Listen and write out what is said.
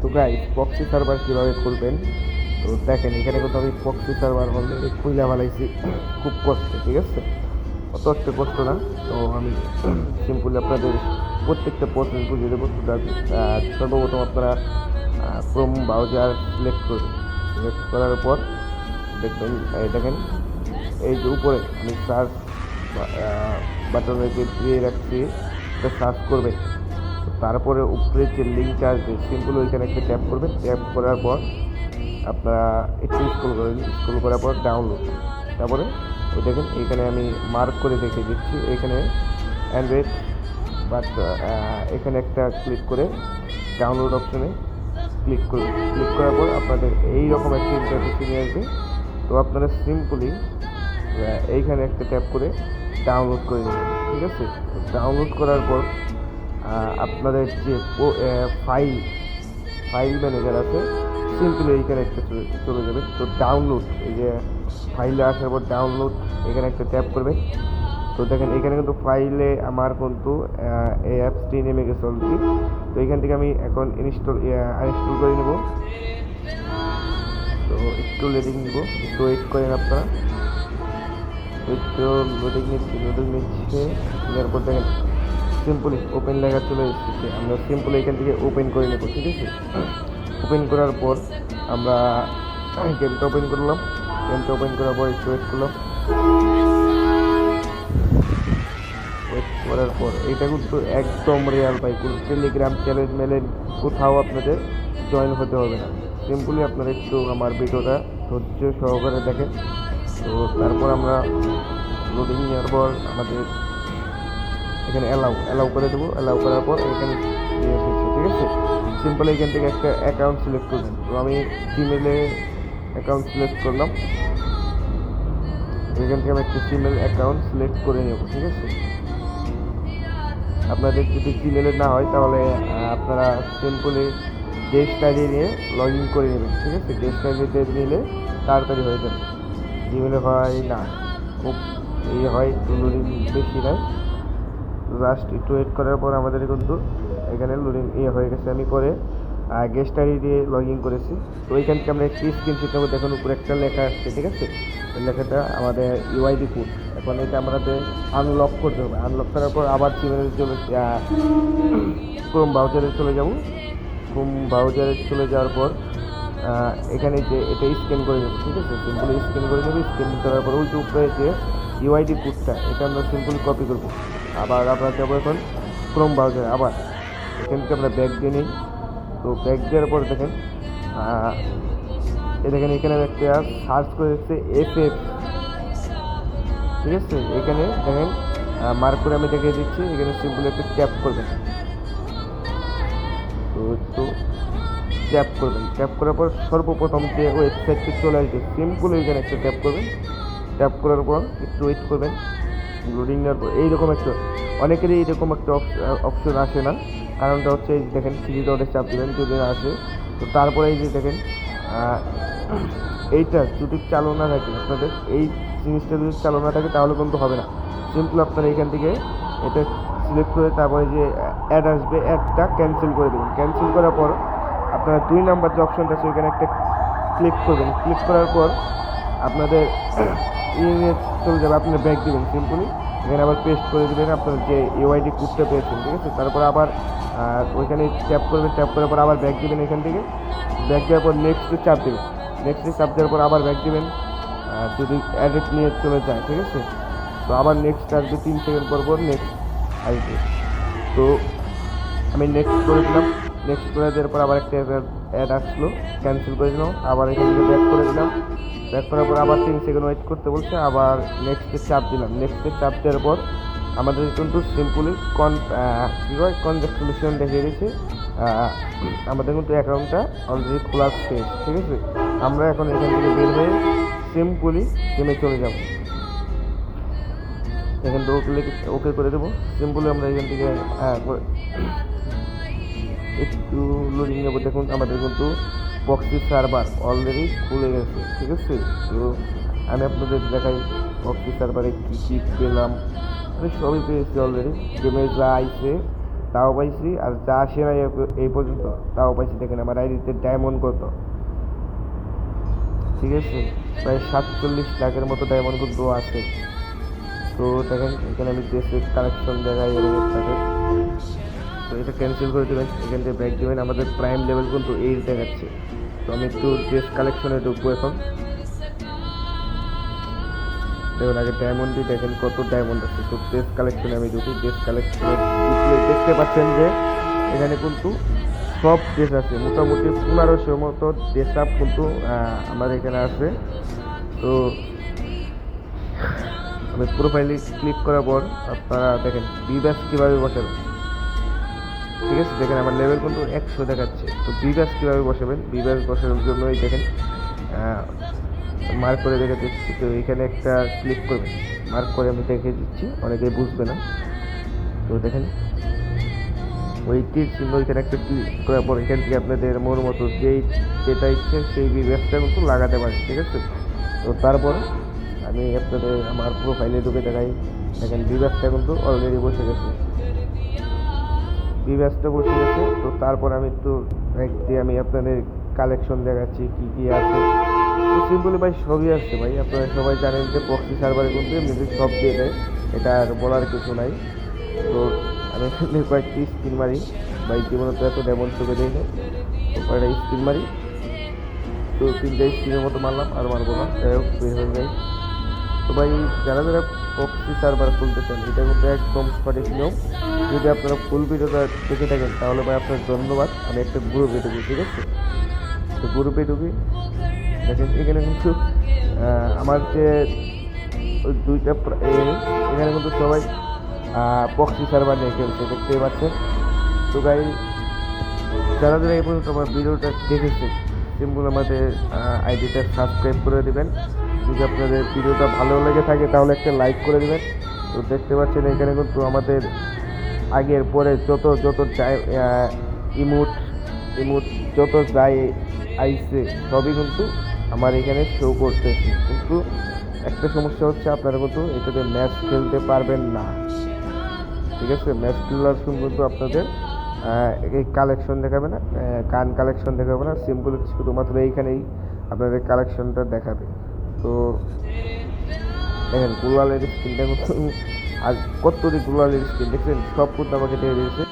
তো guys proxy server কীভাবে খুলবেন, তো দেখেন এখানে কিন্তু আমি প্রক্সি সার্ভার অলরেডি খুলে ফেলাইছি খুব কষ্টে, ঠিক আছে? অত একটা কষ্ট না। তো আমি সিম্পলি আপনাদের প্রত্যেকটা প্রসেস বুঝিয়ে দেবো। তো সর্বপ্রথম আপনারা ক্রোম ব্রাউজার সিলেক্ট করবেন। সিলেক্ট করার পর দেখবেন, এই দেখেন এই যে উপরে আমি সার্চ বাটনে যে দিয়ে রাখছি এটা সার্চ করবেন। তারপরে উপরে যে লিঙ্কটা আসবে সিম্পল ওইখানে একটা ট্যাপ করবেন। ট্যাপ করার পর আপনারা একটু স্ক্রল করবেন, স্ক্রল করার পর ডাউনলোড, তারপরে ওই দেখেন এইখানে আমি মার্ক করে দেখে দিচ্ছি এখানে অ্যান্ড্রয়েড, বাট এখানে একটা ক্লিক করে ডাউনলোড অপশনে ক্লিক করবেন। ক্লিক করার পর আপনাদের এইরকম একটা ইন্টারফেস নিয়ে আসবে। তো আপনারা সিম্পলি এইখানে একটা ট্যাপ করে ডাউনলোড করে নেবেন, ঠিক আছে? ডাউনলোড করার পর আপনাদের যে ফাইল ম্যানেজার আছে সিম্পলি এইখানে একটা চলে যাবে। তো ডাউনলোড, এই যে ফাইলে আসার পর ডাউনলোড এখানে একটা ট্যাপ করবে। তো দেখেন এখানে কিন্তু ফাইলে আমার কিন্তু এই অ্যাপসটি নেমে গেছে অলরেডি। তো এখান থেকে আমি এখন আনইনস্টল করে নেব। তো একটু লোডিং নিব, একটু ওয়েট করেন আপনারা। একটু লোডিং নিচ্ছে নেওয়ার পর দেখেন সিম্পলি ওপেন লেখা চলে এসেছে। আমরা সিম্পলি এখান থেকে ওপেন করে নেব, ঠিক আছে? ওপেন করার পর আমরা গেমটা ওপেন করলাম। গেমটা ওপেন করার পর একটু ওয়েট করলাম। ওয়েট করার পর এইটা কিন্তু একদম রিয়াল ভাই, কোনো টেলিগ্রাম চ্যালেঞ্জ মেলেন কোথাও আপনাদের জয়েন হতে হবে না। সিম্পলি আপনারা একটু আমার ভিডিওটা ধৈর্য সহকারে দেখেন। তো তারপর আমরা লোডিং নেওয়ার পর আমাদের এখানে অ্যালাউ করে দেবো। অ্যালাউ করার পর এখানে নিয়ে এসেছে, ঠিক আছে? সিম্পল এখান থেকে একটা অ্যাকাউন্ট সিলেক্ট করবেন। তো আমি জিমেলে অ্যাকাউন্ট সিলেক্ট করলাম। এখান থেকে আমি একটা জিমেল অ্যাকাউন্ট সিলেক্ট করে নেব, ঠিক আছে? আপনাদের যদি জিমেলে না হয় তাহলে আপনারা সিম্পলি গেস্ট আইডি নিয়ে লগ ইন করে নেবেন, ঠিক আছে? গেস্ট আইডিতে নিলে তাড়াতাড়ি হয়ে যাবে। জিমেলে হয় না, খুব হয়, একটু লোডিং বেশি নয়। জাস্ট একটু ওয়েট করার পর আমাদের কিন্তু এখানে লোডিং হয়ে গেছে। আমি পরে গেস্ট আইডি দিয়ে লগ ইন করেছি। তো এইখান থেকে আমরা একটি স্ক্রিনশট নেবো। দেখুন উপরে একটা লেখা আসছে, ঠিক আছে? এই লেখাটা আমাদের ইউআইডি কোড। এখন এটা আমাদের আনলক করতে হবে। আনলক করার পর আবার জিমেলে ক্রোম ব্রাউজারে চলে যাব। ক্রোম ব্রাউজারে চলে যাওয়ার পর এখানে যে এটা স্ক্যান করে নেব, ঠিক আছে? সিম্পলি স্ক্যান করে নেব। স্ক্যান করার পর ওই যে উপরে যে ইউআইডি কোডটা এটা আমরা সিম্পলি কপি করবো। আবার আমরা যাবো এখন ক্রোম ব্রাউজারে। আবার এখান থেকে আমরা ব্যাক দিয়ে নিই। তো ব্যাক দেওয়ার পর দেখেন এখানে আমি একটা সার্চ করে দিচ্ছি FF, ঠিক আছে? এখানে দেখেন মার্ক করে আমি দেখিয়ে দিচ্ছি। এখানে সিম্পলি একটা ট্যাপ করবেন। তো একটু ট্যাপ করবেন। ট্যাপ করার পর সর্বপ্রথম যে ওয়েবসাইটটি চলে আসবে সিম্পল এখানে একটা ট্যাপ করবেন। ট্যাপ করার পর একটু ওয়েট করবেন। লোডিং নেওয়ার পর এইরকম একটা, অনেকেরই এইরকম একটা অপশন আসে না। কারণটা হচ্ছে এই দেখেন সিরিজ অর্ডার চাপ দেবেন যদি না আসে। তো তারপরে এই যে দেখেন এইটা যদি চালু না থাকে, আপনাদের এই জিনিসটা যদি চালু না থাকে তাহলে কিন্তু হবে না। সিম্পল আপনারা এখান থেকে এটা সিলেক্ট করে তারপরে যে অ্যাড আসবে অ্যাডটা ক্যান্সেল করে দেবেন। ক্যান্সেল করার পর আপনারা 2 নাম্বার যে অপশনটা আছে ওইখানে একটা ক্লিক করবেন। ক্লিক করার পর আপনাদের চলে যাবে। আপনি ব্যাক দেবেন সিম্পলি। এখানে আবার পেস্ট করে দেবেন আপনার যে ইউআইডি কোডটা পেয়েছেন, ঠিক আছে? তারপর আবার ওইখানে ট্যাপ করবেন। ট্যাপ করার পর আবার ব্যাক দেবেন। এখান থেকে ব্যাক দেওয়ার পর নেক্সটে চাপ দেবেন। নেক্সটে চাপ দেওয়ার পর আবার ব্যাক দেবেন যদি অ্যাড্রেস নিয়ে চলে যায়, ঠিক আছে? তো আবার নেক্সট আসবে 3 সেকেন্ড পর নেক্সট আসবে। তো আমি নেক্সট করে দিলাম। নেক্সট করে দেওয়ার পর আবার একটা অ্যাড আসলো, ক্যান্সেল করে দিলাম। আবার এখান থেকে ব্যাক করে দিলাম। ব্যাক করার পর আবার 3 সেকেন্ড ওয়েট করতে বলছে। আবার নেক্সটে চাপ দিলাম। নেক্সটে চাপ দেওয়ার পর আমাদের কিন্তু সিম্পলি কনগ্রাচুলেশন দেখিয়ে দিয়েছে। আমাদের কিন্তু অ্যাকাউন্টটা অলরেডি খোলা শেষ, ঠিক আছে? আমরা এখন এখান থেকে বের হয়ে সিম্পলি গেমে চলে যাব। এখান থেকে ওকে করে দেবো। সিম্পলি আমরা এখান থেকে একটু লোডিং নেবো। দেখুন আমাদের কিন্তু প্রক্সি সার্ভার অলরেডি খুলে গেছে, ঠিক আছে? তো আমি আপনাদের দেখাই প্রক্সি সার্ভারে কী কী পেলাম। আমি সবই পেয়েছি অলরেডি। গেমে যা আইছে তাও পাইছি, আর যা আসে নাই এই পর্যন্ত তাও পাইছি। দেখেন আমার আইডিতে ডায়মন্ড কত, ঠিক আছে, প্রায় 47 লাখের মতো ডায়মন্ড কিন্তু আছে। তো দেখেন এখানে আমি ড্রেসের কালেকশন দেখাই আপনাদের। তো এটা ক্যান্সেল করে দেবেন, এখান থেকে ব্যাক দেবেন। আমাদের প্রাইম লেভেল কিন্তু 8 দেখাচ্ছে। তো আমি একটু ড্রেস কালেকশনে ঢুকবো এখন। দেখুন আগে ডায়মন্ডই দেখেন কত ডায়মন্ড আছে। তো ড্রেস কালেকশনে আমি ঢুকি, ড্রেস কালেকশনে দেখতে পাচ্ছেন যে এখানে কিন্তু সব ড্রেস আছে, মোটামুটি 1500 মতো ড্রেস আপ কিন্তু আমার এখানে আছে। তো আমি প্রোফাইলে ক্লিক করার পর আপনারা দেখেন বিব্যাস কীভাবে বসাবেন, ঠিক আছে। দেখেন আমার লেভেল কিন্তু 100 দেখাচ্ছে। তো বিব্যাস কীভাবে বসাবেন, বিব্যাস বসানোর জন্যই দেখেন মার্ক করে দেখে দিচ্ছি। তো এখানে একটা ক্লিক করবেন, মার্ক করে আমি দেখে দিচ্ছি, অনেকেই বুঝবে না। তো দেখেন ওই তীর চিহ্ন এখানে একটা ক্লিক করার পর এখান থেকে আপনাদের মন মতো যেটা ইচ্ছে সেই বিব্যাসটা কিন্তু লাগাতে পারেন, ঠিক আছে। তো তারপর আমি আপনাদের আমার প্রোফাইলে ঢুকে দেখাই। দেখেন বিব্যাসটা কিন্তু অলরেডি বসে গেছে, বিব্যাসটা বসে গেছে। তো তারপর আমি একটু আমি আপনাদের কালেকশন দেখাচ্ছি কী কী আছে। তো সিম্পলি ভাই সবই আসছে ভাই, আপনারা সবাই জানেন যে প্রক্সি সার্ভারে কিন্তু এমনিতে সব দিয়ে দেয়, এটা আর বলার কিছু নাই। তো আমি এখানে কয়েকটি স্ক্রিন মারি ভাই, জীবনে তো এত ডেমন চোখে দিই না। তো কয়েকটা স্ক্রিন মারি, তো 3টা স্ক্রিনের মতো মারলাম, আর মারবো না, যাই হোক বের হয়ে যায়। তো ভাই যারা যারা প্রক্সি সার্ভার খুলতে চান এটা কিন্তু একদম সঠিক নিয়ম। যদি আপনারা ফুল ভিডিওটা দেখে থাকেন তাহলে ভাই আপনার ধন্যবাদ। আমি একটা গ্রুপে ঢুকি, ঠিক আছে। তো গ্রুপে ঢুকি, দেখেন এখানে কিন্তু আমার যে ওই দুইটা এখানে কিন্তু সবাই প্রক্সি সার্ভার নিয়ে খেলছে, দেখতেই পাচ্ছেন। তো ভাই যারা যারা এই পর্যন্ত আমার ভিডিওটা দেখেছে সিম্পল আমাদের আইডিটা সাবস্ক্রাইব করে দেবেন। যদি আপনাদের ভিডিওটা ভালো লেগে থাকে তাহলে একটা লাইক করে দেবেন। তো দেখতে পাচ্ছেন এখানে কিন্তু আমাদের আগের পরে যত যত ইমোট ইমোট যত যাই আইছে সবই কিন্তু আমার এখানে শো করতেছে। কিন্তু একটা সমস্যা হচ্ছে আপনারা কিন্তু এটাতে ম্যাচ খেলতে পারবেন না, ঠিক আছে। ম্যাচ খেলার সময় কিন্তু আপনাদের এই কালেকশন দেখাবে না, গান কালেকশন দেখাবে না, সিম্পল শুধুমাত্র এইখানেই আপনাদের কালেকশনটা দেখাবে। তো দেখেন গুলালের স্ক্রিনটা কিন্তু আর কতটি গুলালের স্ক্রিন দেখছেন, সব কিন্তু আমাকে দিয়ে দিয়েছে।